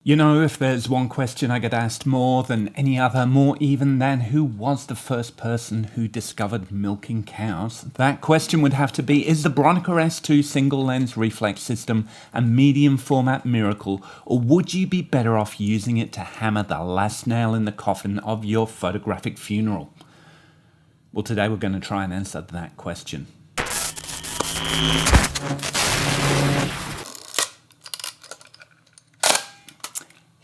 You know, if there's one question I get asked more than any other, more even than who was the first person who discovered milking cows, that question would have to be, is the Bronica S2 single lens reflex system a medium format miracle, or would you be better off using it to hammer the last nail in the coffin of your photographic funeral? Well, today we're going to try and answer that question.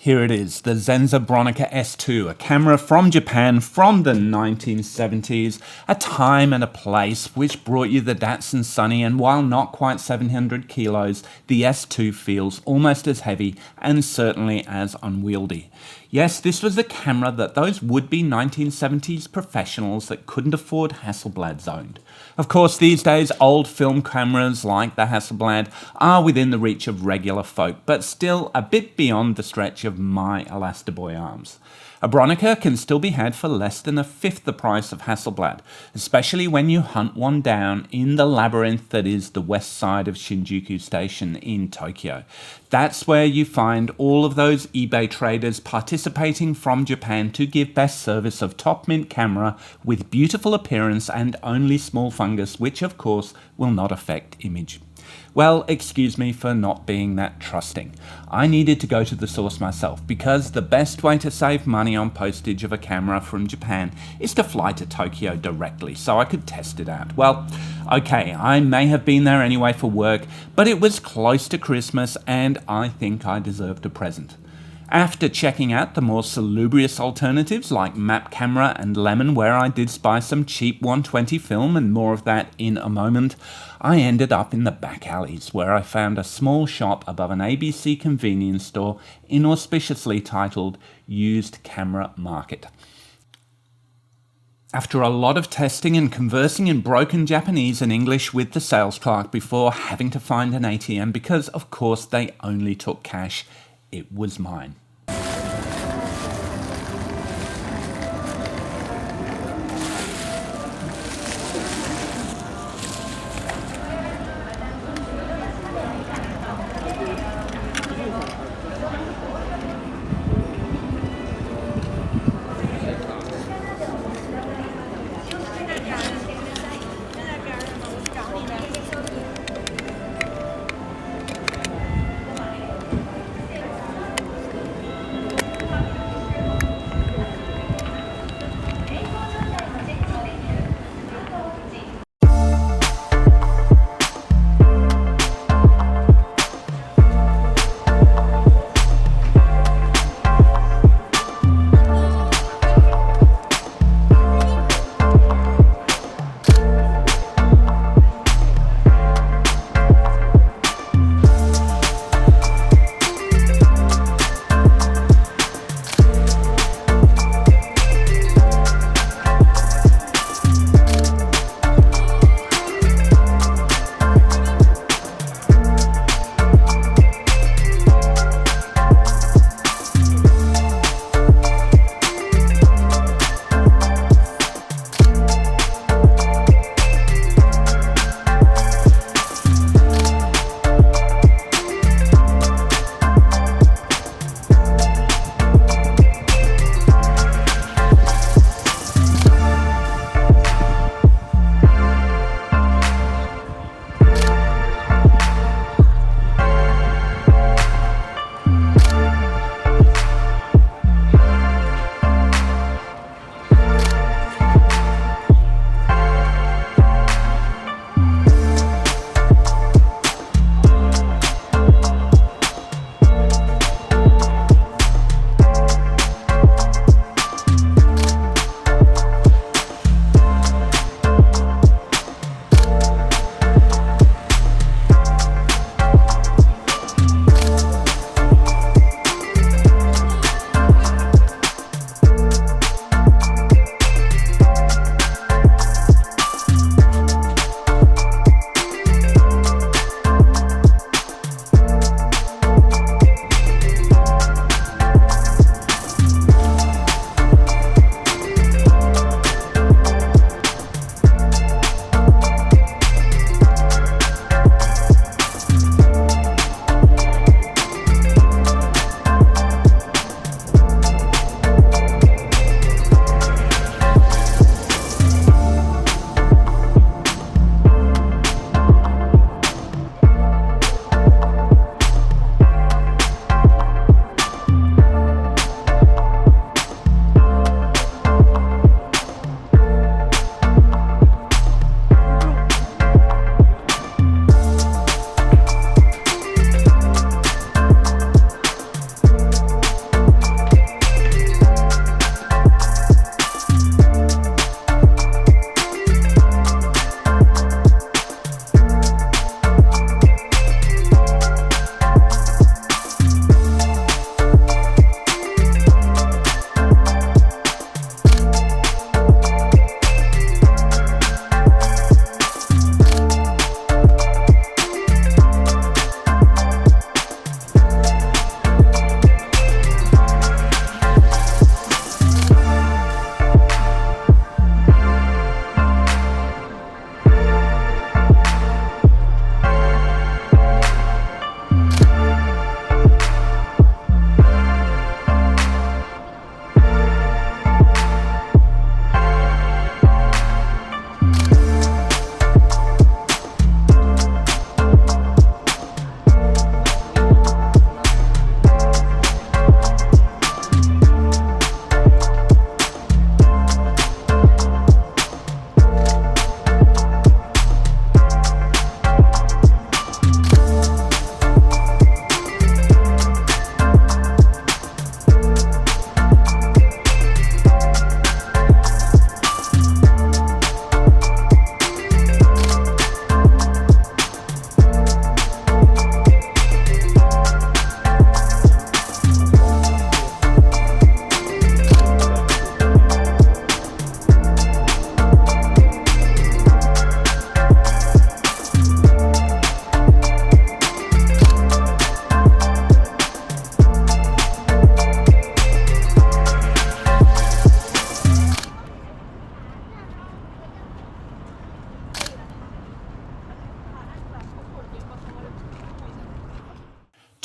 Here it is, the Zenza Bronica S2, a camera from Japan from the 1970s, a time and a place which brought you the Datsun Sunny, and while not quite 700 kilos, the S2 feels almost as heavy and certainly as unwieldy. Yes, this was the camera that those would-be 1970s professionals that couldn't afford Hasselblads owned. Of course, these days, old film cameras like the Hasselblad are within the reach of regular folk, but still a bit beyond the stretch of my Elastiboy arms. A Bronica can still be had for less than a fifth the price of Hasselblad, especially when you hunt one down in the labyrinth that is the west side of Shinjuku Station in Tokyo. That's where you find all of those eBay traders participating from Japan to give best service of top mint camera with beautiful appearance and only small fungus, which of course will not affect image. Well, excuse me for not being that trusting. I needed to go to the source myself because the best way to save money on postage of a camera from Japan is to fly to Tokyo directly so I could test it out. Well, okay, I may have been there anyway for work, but it was close to Christmas and I think I deserved a present. After checking out the more salubrious alternatives like Map Camera and Lemon, where I did spy some cheap 120 film, and more of that in a moment, I ended up in the back alleys where I found a small shop above an ABC convenience store inauspiciously titled Used Camera Market. After a lot of testing and conversing in broken Japanese and English with the sales clerk before having to find an ATM because of course they only took cash, it was mine.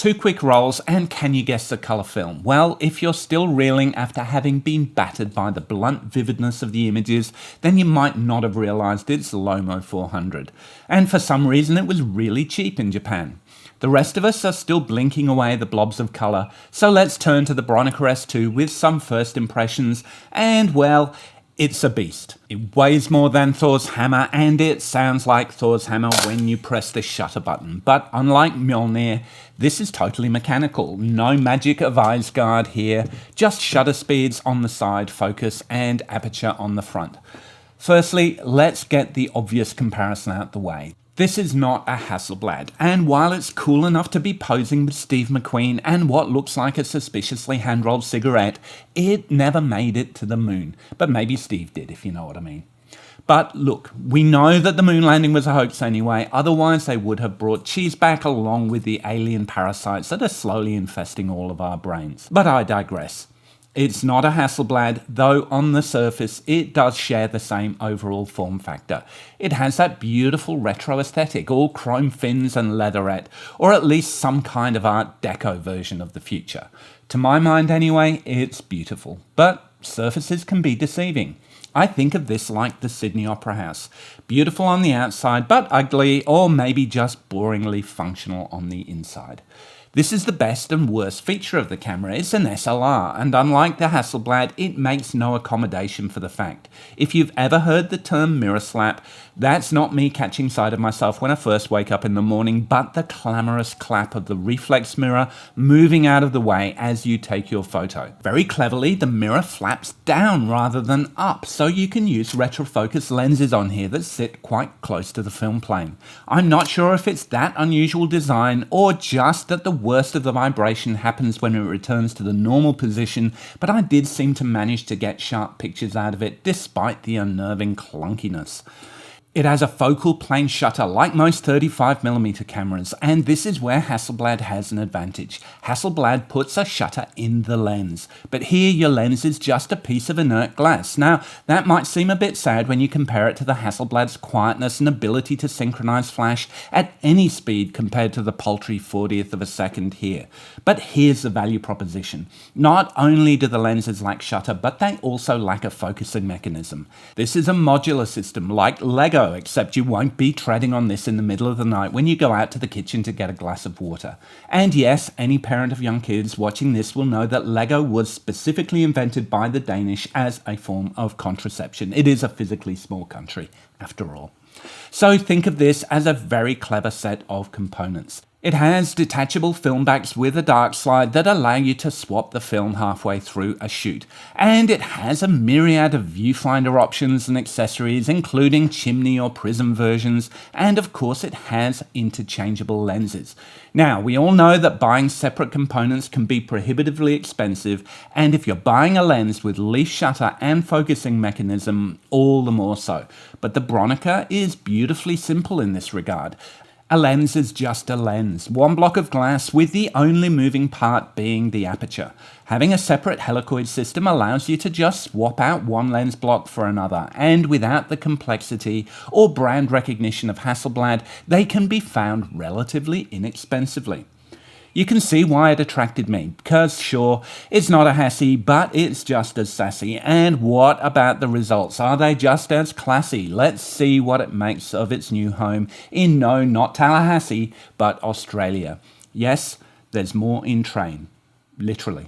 Two quick rolls, and can you guess the colour film? Well, if you're still reeling after having been battered by the blunt vividness of the images, then you might not have realised it's Lomo 400. And for some reason it was really cheap in Japan. The rest of us are still blinking away the blobs of colour, so let's turn to the Bronica S2 with some first impressions, and well, it's a beast. It weighs more than Thor's hammer, and it sounds like Thor's hammer when you press the shutter button. But unlike Mjolnir, this is totally mechanical. No magic of eyes guard here, just shutter speeds on the side, focus, and aperture on the front. Firstly, let's get the obvious comparison out the way. This is not a Hasselblad, and while it's cool enough to be posing with Steve McQueen and what looks like a suspiciously hand-rolled cigarette, it never made it to the moon. But maybe Steve did, if you know what I mean. But look, we know that the moon landing was a hoax anyway, otherwise they would have brought cheese back along with the alien parasites that are slowly infesting all of our brains. But I digress. It's not a Hasselblad, though on the surface it does share the same overall form factor. It has that beautiful retro aesthetic, all chrome fins and leatherette, or at least some kind of Art Deco version of the future. To my mind anyway, it's beautiful, but surfaces can be deceiving. I think of this like the Sydney Opera House. Beautiful on the outside, but ugly, or maybe just boringly functional on the inside. This is the best and worst feature of the camera. It's an SLR, and unlike the Hasselblad, it makes no accommodation for the fact. If you've ever heard the term mirror slap, that's not me catching sight of myself when I first wake up in the morning, but the clamorous clap of the reflex mirror moving out of the way as you take your photo. Very cleverly, the mirror flaps down rather than up, so you can use retrofocus lenses on here that sit quite close to the film plane. I'm not sure if it's that unusual design or just that the worst of the vibration happens when it returns to the normal position, but I did seem to manage to get sharp pictures out of it despite the unnerving clunkiness. It has a focal plane shutter like most 35mm cameras, and this is where Hasselblad has an advantage. Hasselblad puts a shutter in the lens, but here your lens is just a piece of inert glass. Now, that might seem a bit sad when you compare it to the Hasselblad's quietness and ability to synchronize flash at any speed compared to the paltry 40th of a second here. But here's the value proposition. Not only do the lenses lack shutter, but they also lack a focusing mechanism. This is a modular system like Lego, except you won't be treading on this in the middle of the night when you go out to the kitchen to get a glass of water. And yes, any parent of young kids watching this will know that Lego was specifically invented by the Danish as a form of contraception. It is a physically small country, after all. So think of this as a very clever set of components. It has detachable film backs with a dark slide that allow you to swap the film halfway through a shoot. And it has a myriad of viewfinder options and accessories, including chimney or prism versions, and of course it has interchangeable lenses. Now, we all know that buying separate components can be prohibitively expensive, and if you're buying a lens with leaf shutter and focusing mechanism, all the more so. But the Bronica is beautifully simple in this regard. A lens is just a lens, one block of glass with the only moving part being the aperture. Having a separate helicoid system allows you to just swap out one lens block for another, and without the complexity or brand recognition of Hasselblad, they can be found relatively inexpensively. You can see why it attracted me, because sure, it's not a Hassie, but it's just as sassy. And what about the results? Are they just as classy? Let's see what it makes of its new home in no, not Tallahassee, but Australia. Yes, there's more in train. Literally.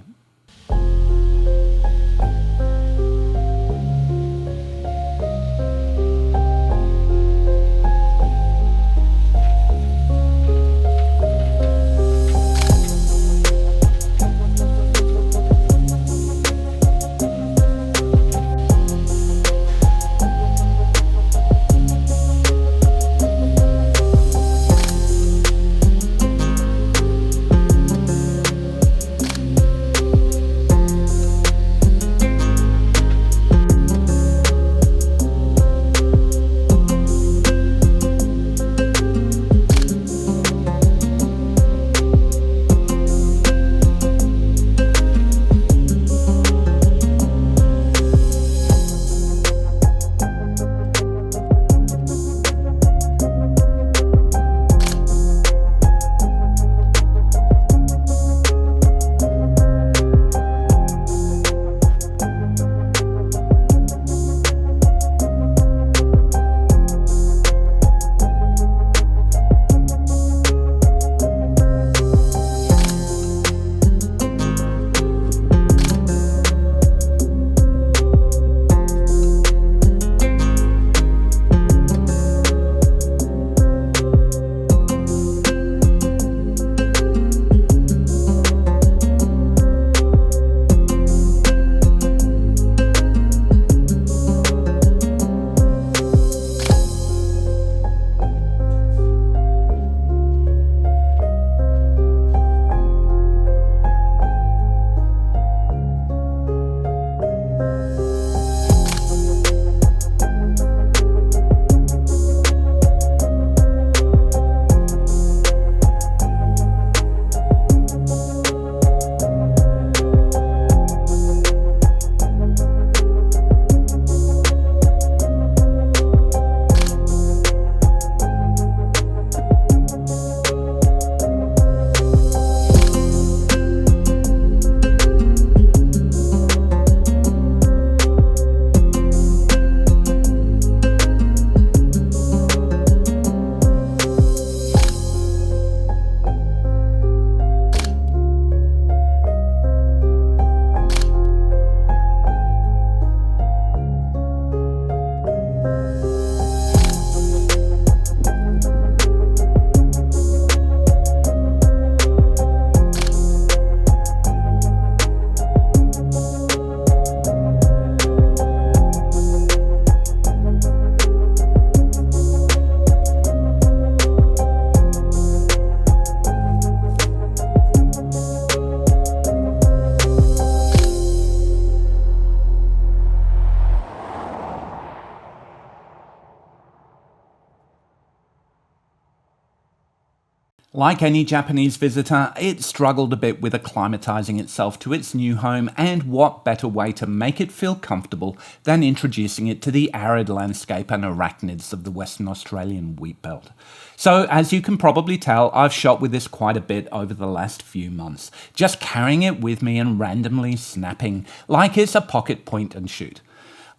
Like any Japanese visitor, it struggled a bit with acclimatizing itself to its new home, and what better way to make it feel comfortable than introducing it to the arid landscape and arachnids of the Western Australian wheat belt. So as you can probably tell, I've shot with this quite a bit over the last few months, just carrying it with me and randomly snapping like it's a pocket point and shoot.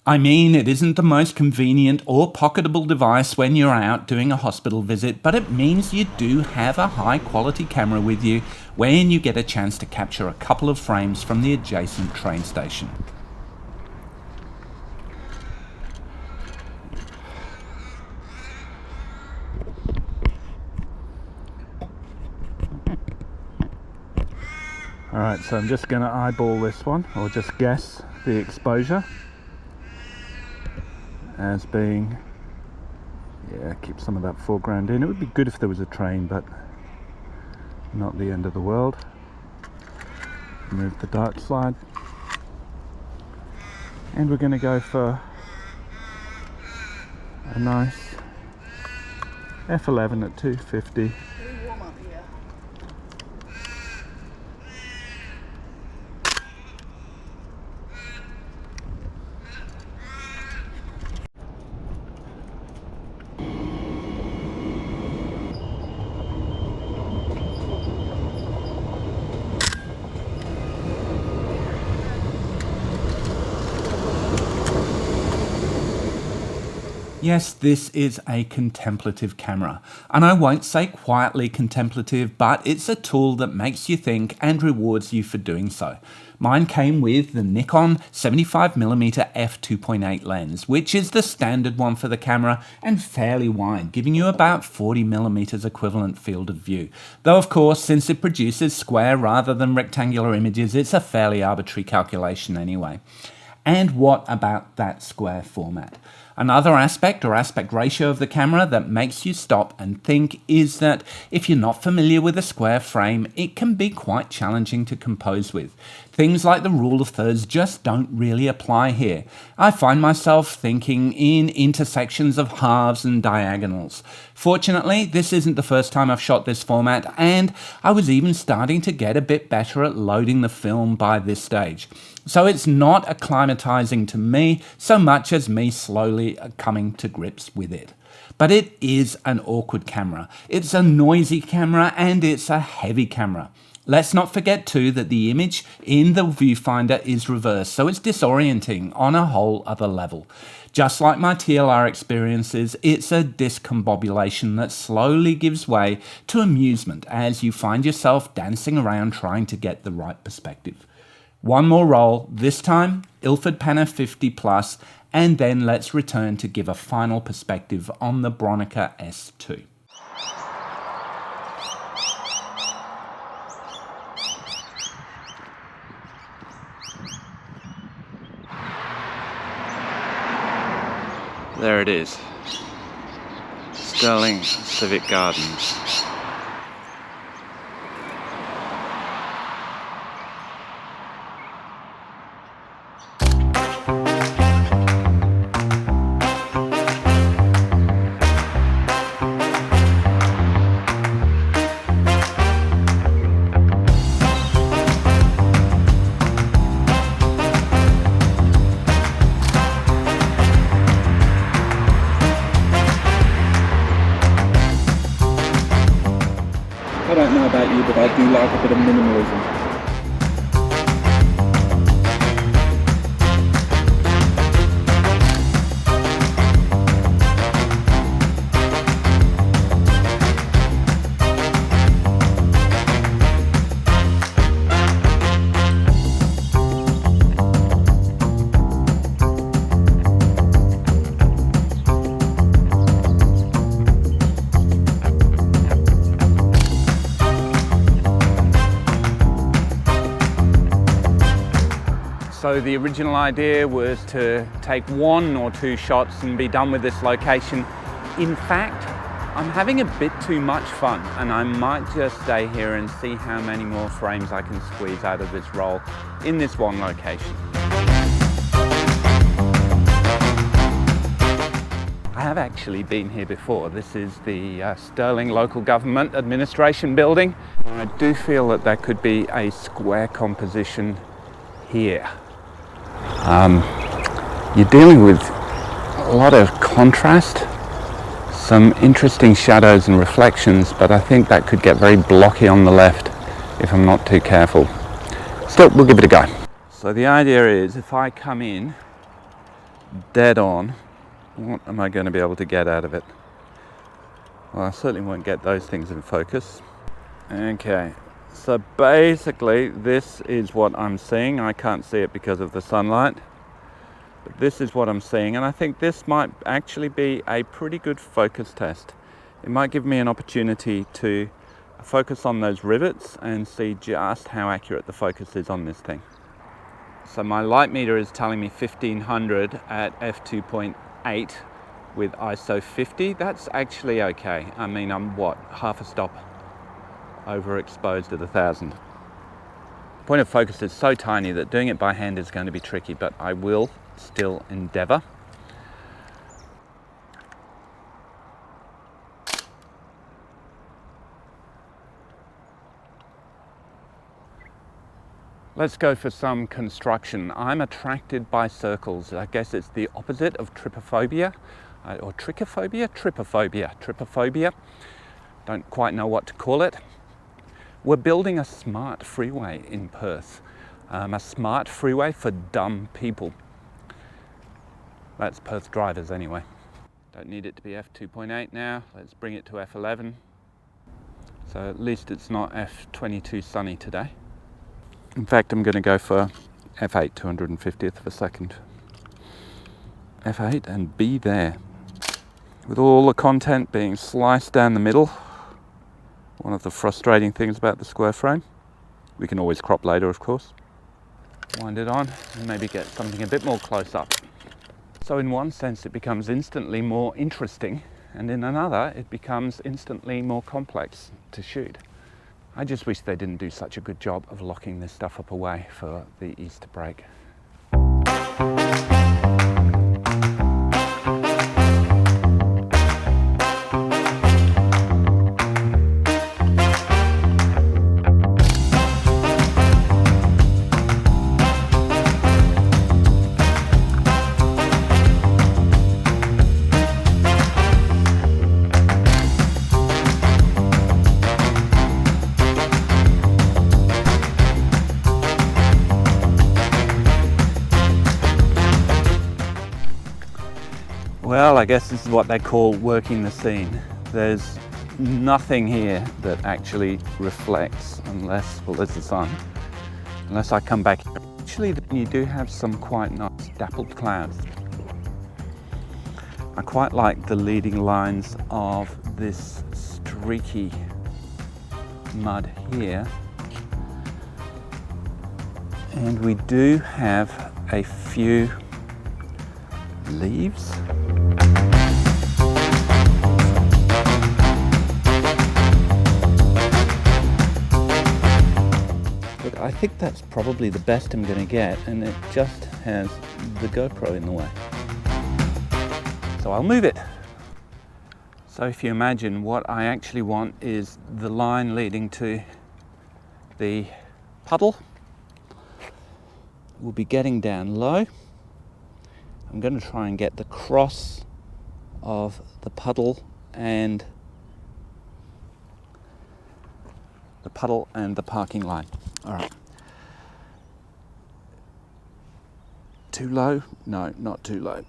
I mean, it isn't the most convenient or pocketable device when you're out doing a hospital visit, but it means you do have a high quality camera with you when you get a chance to capture a couple of frames from the adjacent train station. Alright, so I'm just going to eyeball this one, or just guess the exposure as being, keep some of that foreground in. It would be good if there was a train, but not the end of the world. Move the dark slide, and we're going to go for a nice f11 at 250. Yes, this is a contemplative camera, and I won't say quietly contemplative, but it's a tool that makes you think and rewards you for doing so. Mine came with the Nikon 75mm f2.8 lens, which is the standard one for the camera and fairly wide, giving you about 40mm equivalent field of view. Though of course, since it produces square rather than rectangular images, it's a fairly arbitrary calculation anyway. And what about that square format? Another aspect or aspect ratio of the camera that makes you stop and think is that if you're not familiar with a square frame, it can be quite challenging to compose with. Things like the rule of thirds just don't really apply here. I find myself thinking in intersections of halves and diagonals. Fortunately, this isn't the first time I've shot this format, and I was even starting to get a bit better at loading the film by this stage. So it's not acclimatizing to me so much as me slowly coming to grips with it. But it is an awkward camera. It's a noisy camera and it's a heavy camera. Let's not forget too that the image in the viewfinder is reversed, so it's disorienting on a whole other level. Just like my TLR experiences, it's a discombobulation that slowly gives way to amusement as you find yourself dancing around trying to get the right perspective. One more roll, this time Ilford Panna 50 Plus, and then let's return to give a final perspective on the Bronica S2. There it is, Stirling Civic Gardens. I don't know about you, but I do like a bit of minimalism. So the original idea was to take 1 or 2 shots and be done with this location. In fact, I'm having a bit too much fun, and I might just stay here and see how many more frames I can squeeze out of this roll in this one location. I have actually been here before. This is the Stirling Local Government Administration Building. I do feel that there could be a square composition here. You're dealing with a lot of contrast, some interesting shadows and reflections, but I think that could get very blocky on the left if I'm not too careful. Still, we'll give it a go. So the idea is, if I come in dead on, what am I going to be able to get out of it? Well, I certainly won't get those things in focus. Okay, so basically this is what I'm seeing. I can't see it because of the sunlight, but this is what I'm seeing, and I think this might actually be a pretty good focus test. It might give me an opportunity to focus on those rivets and see just how accurate the focus is on this thing. So my light meter is telling me 1500 at f2.8 with ISO 50. That's actually okay. I mean, I'm what, half a stop overexposed at 1000. Point of focus is so tiny that doing it by hand is going to be tricky, but I will still endeavor. Let's go for some construction. I'm attracted by circles. I guess it's the opposite of trypophobia, or trichophobia? Trypophobia. Don't quite know what to call it. We're building a smart freeway in Perth. A smart freeway for dumb people. That's Perth drivers anyway. Don't need it to be f2.8 now. Let's bring it to f11. So at least it's not f22 sunny today. In fact, I'm going to go for f8, 250th of a second. f8 and be there. With all the content being sliced down the middle, one of the frustrating things about the square frame. We can always crop later, of course. Wind it on and maybe get something a bit more close up. So in one sense it becomes instantly more interesting, and in another it becomes instantly more complex to shoot. I just wish they didn't do such a good job of locking this stuff up away for the Easter break. Well, I guess this is what they call working the scene. There's nothing here that actually reflects unless, well, there's the sun, unless I come back. Actually, you do have some quite nice dappled clouds. I quite like the leading lines of this streaky mud here. And we do have a few leaves. Look, I think that's probably the best I'm going to get, and it just has the GoPro in the way. So I'll move it. So if you imagine, what I actually want is the line leading to the puddle. We'll be getting down low. I'm going to try and get the cross of the puddle and the parking line. All right. Too low? No, not too low.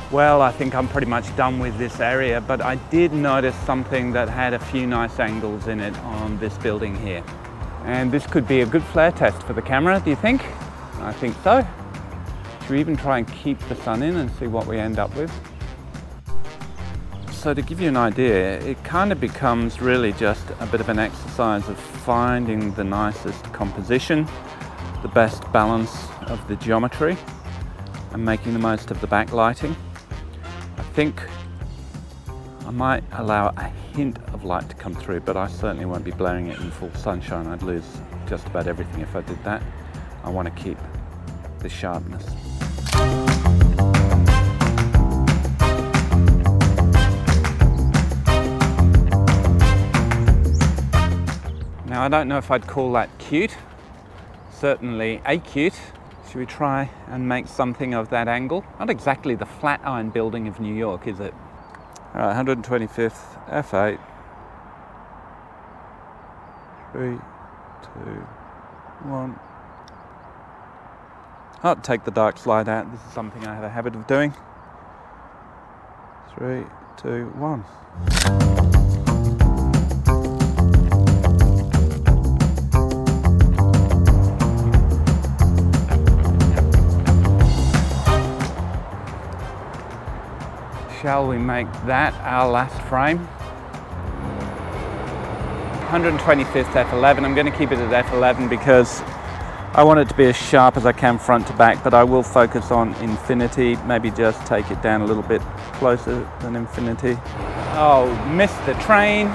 Well, I think I'm pretty much done with this area, but I did notice something that had a few nice angles in it on this building here. And this could be a good flare test for the camera, do you think? I think so. Should we even try and keep the sun in and see what we end up with? So to give you an idea, it kind of becomes really just a bit of an exercise of finding the nicest composition, the best balance of the geometry, and making the most of the backlighting. I think I might allow a hint of light to come through, but I certainly won't be blaring it in full sunshine. I'd lose just about everything if I did that. I want to keep the sharpness. Now, I don't know if I'd call that cute. Certainly acute. Should we try and make something of that angle? Not exactly the Flatiron Building of New York, is it? All right, 125th, f8. 3, 2, 1. I'll take the dark slide out. This is something I have a habit of doing. 3, 2, 1. Shall we make that our last frame? 125th f11. I'm going to keep it at f11 because I want it to be as sharp as I can front to back, but I will focus on infinity, maybe just take it down a little bit closer than infinity. Oh, missed the train.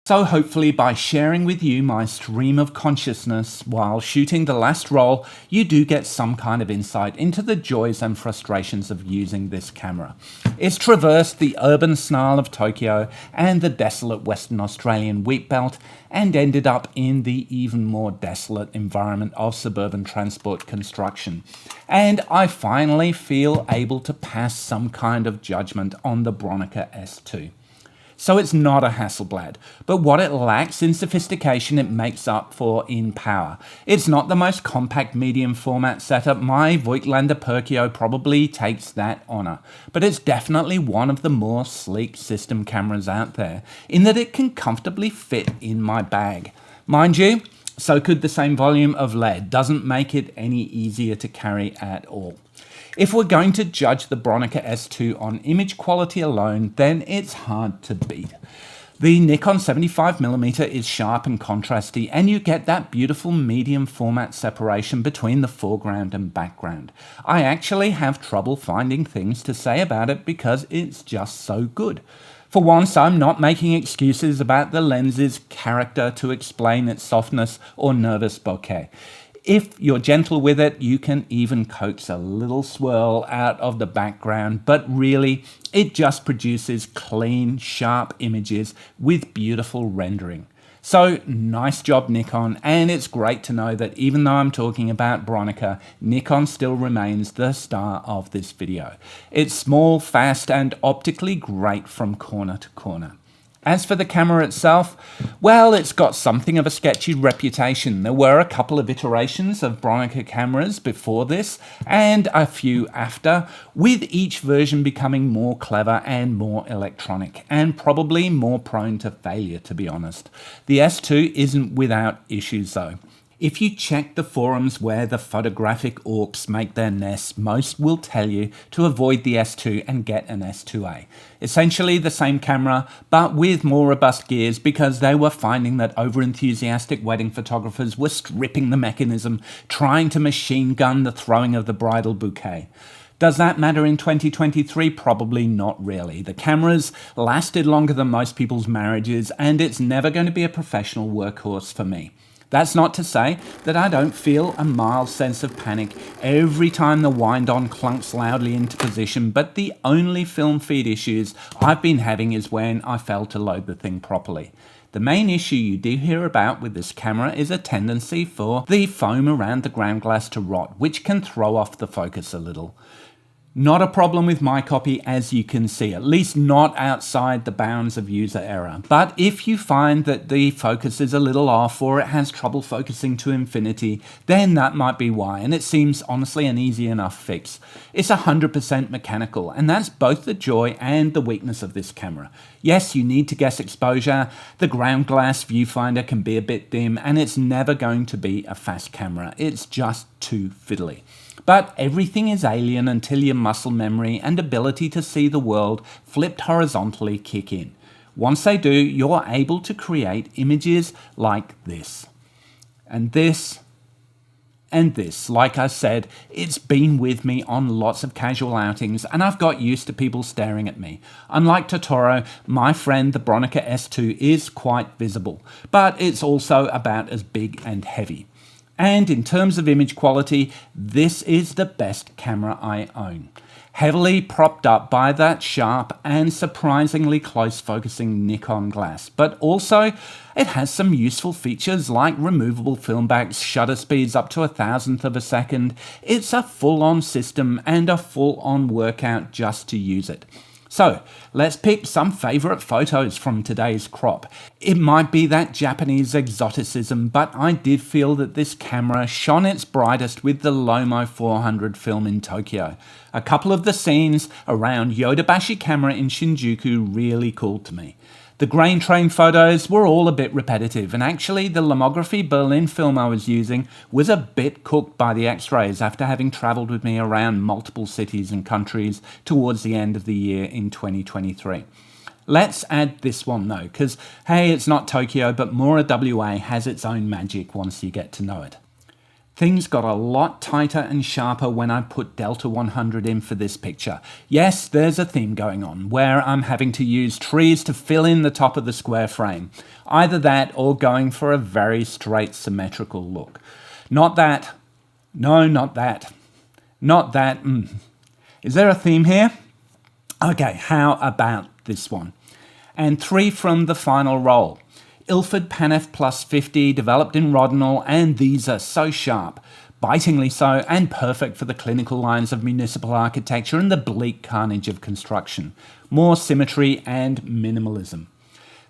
So hopefully by sharing with you my stream of consciousness while shooting the last roll, you do get some kind of insight into the joys and frustrations of using this camera. It's traversed the urban snarl of Tokyo and the desolate Western Australian wheat belt and ended up in the even more desolate environment of suburban transport construction. And I finally feel able to pass some kind of judgment on the Bronica S2. So it's not a Hasselblad, but what it lacks in sophistication it makes up for in power. It's not the most compact medium format setup. My Voigtlander Perkio probably takes that honour, but it's definitely one of the more sleek system cameras out there in that it can comfortably fit in my bag. Mind you, so could the same volume of lead. Doesn't make it any easier to carry at all. If we're going to judge the Bronica S2 on image quality alone, then it's hard to beat. The Nikon 75mm is sharp and contrasty, and you get that beautiful medium format separation between the foreground and background. I actually have trouble finding things to say about it because it's just so good. For once, I'm not making excuses about the lens's character to explain its softness or nervous bokeh. If you're gentle with it, you can even coax a little swirl out of the background, but really, it just produces clean, sharp images with beautiful rendering. So, nice job, Nikon, and it's great to know that even though I'm talking about Bronica, Nikon still remains the star of this video. It's small, fast, and optically great from corner to corner. As for the camera itself, well, it's got something of a sketchy reputation. There were a couple of iterations of Bronica cameras before this and a few after, with each version becoming more clever and more electronic, and probably more prone to failure, to be honest. The S2 isn't without issues though. If you check the forums where the photographic orcs make their nests, most will tell you to avoid the S2 and get an S2A. Essentially the same camera, but with more robust gears because they were finding that overenthusiastic wedding photographers were stripping the mechanism, trying to machine gun the throwing of the bridal bouquet. Does that matter in 2023? Probably not really. The camera's lasted longer than most people's marriages, and it's never going to be a professional workhorse for me. That's not to say that I don't feel a mild sense of panic every time the wind-on clunks loudly into position, but the only film feed issues I've been having is when I fail to load the thing properly. The main issue you do hear about with this camera is a tendency for the foam around the ground glass to rot, which can throw off the focus a little. Not a problem with my copy, as you can see, at least not outside the bounds of user error. But if you find that the focus is a little off or it has trouble focusing to infinity, then that might be why, and it seems honestly an easy enough fix. It's 100% mechanical, and that's both the joy and the weakness of this camera. Yes, you need to guess exposure, the ground glass viewfinder can be a bit dim, and it's never going to be a fast camera. It's just too fiddly. But everything is alien until your muscle memory and ability to see the world flipped horizontally kick in. Once they do, you're able to create images like this. And this, and this. Like I said, it's been with me on lots of casual outings, and I've got used to people staring at me. Unlike Totoro, my friend the Bronica S2 is quite visible, but it's also about as big and heavy. And in terms of image quality, this is the best camera I own. Heavily propped up by that sharp and surprisingly close focusing Nikon glass, but also it has some useful features like removable film backs, shutter speeds up to 1,000th of a second. It's a full-on system and a full-on workout just to use it. So let's pick some favourite photos from today's crop. It might be that Japanese exoticism, but I did feel that this camera shone its brightest with the Lomo 400 film in Tokyo. A couple of the scenes around Yodobashi camera in Shinjuku really called to me. The grain train photos were all a bit repetitive, and actually the Lomography Berlin film I was using was a bit cooked by the X-rays after having travelled with me around multiple cities and countries towards the end of the year in 2023. Let's add this one though, because hey, it's not Tokyo, but Moora WA has its own magic once you get to know it. Things got a lot tighter and sharper when I put Delta 100 in for this picture. Yes, there's a theme going on, where I'm having to use trees to fill in the top of the square frame. Either that or going for a very straight symmetrical look. Not that. No, not that. Not that. Is there a theme here? Okay, how about this one? And 3 from the final roll. Ilford Panf Plus 50, developed in Rodinal, and these are so sharp, bitingly so, and perfect for the clinical lines of municipal architecture and the bleak carnage of construction. More symmetry and minimalism.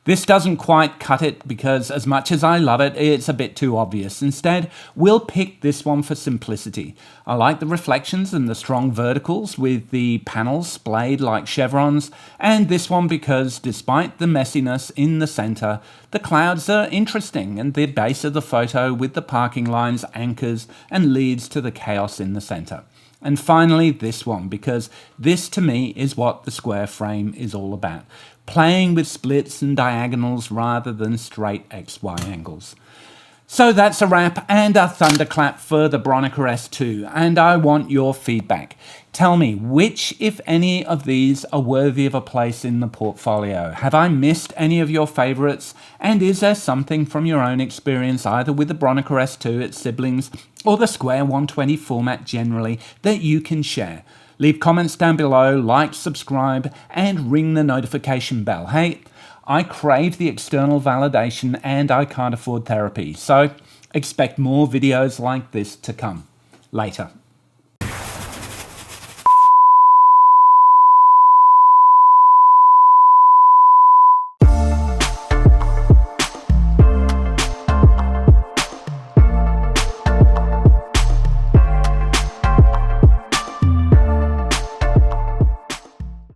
This doesn't quite cut it because as much as I love it, it's a bit too obvious. Instead, we'll pick this one for simplicity. I like the reflections and the strong verticals with the panels splayed like chevrons, and this one because despite the messiness in the centre, the clouds are interesting and the base of the photo with the parking lines anchors and leads to the chaos in the centre. And finally, this one, because this to me is what the square frame is all about. Playing with splits and diagonals rather than straight XY angles. So that's a wrap and a thunderclap for the Bronica S2, and I want your feedback. Tell me which, if any, of these are worthy of a place in the portfolio. Have I missed any of your favourites? And is there something from your own experience, either with the Bronica S2, its siblings, or the Square 120 format generally, that you can share? Leave comments down below, like, subscribe, and ring the notification bell. Hey, I crave the external validation and I can't afford therapy, so expect more videos like this to come. Later.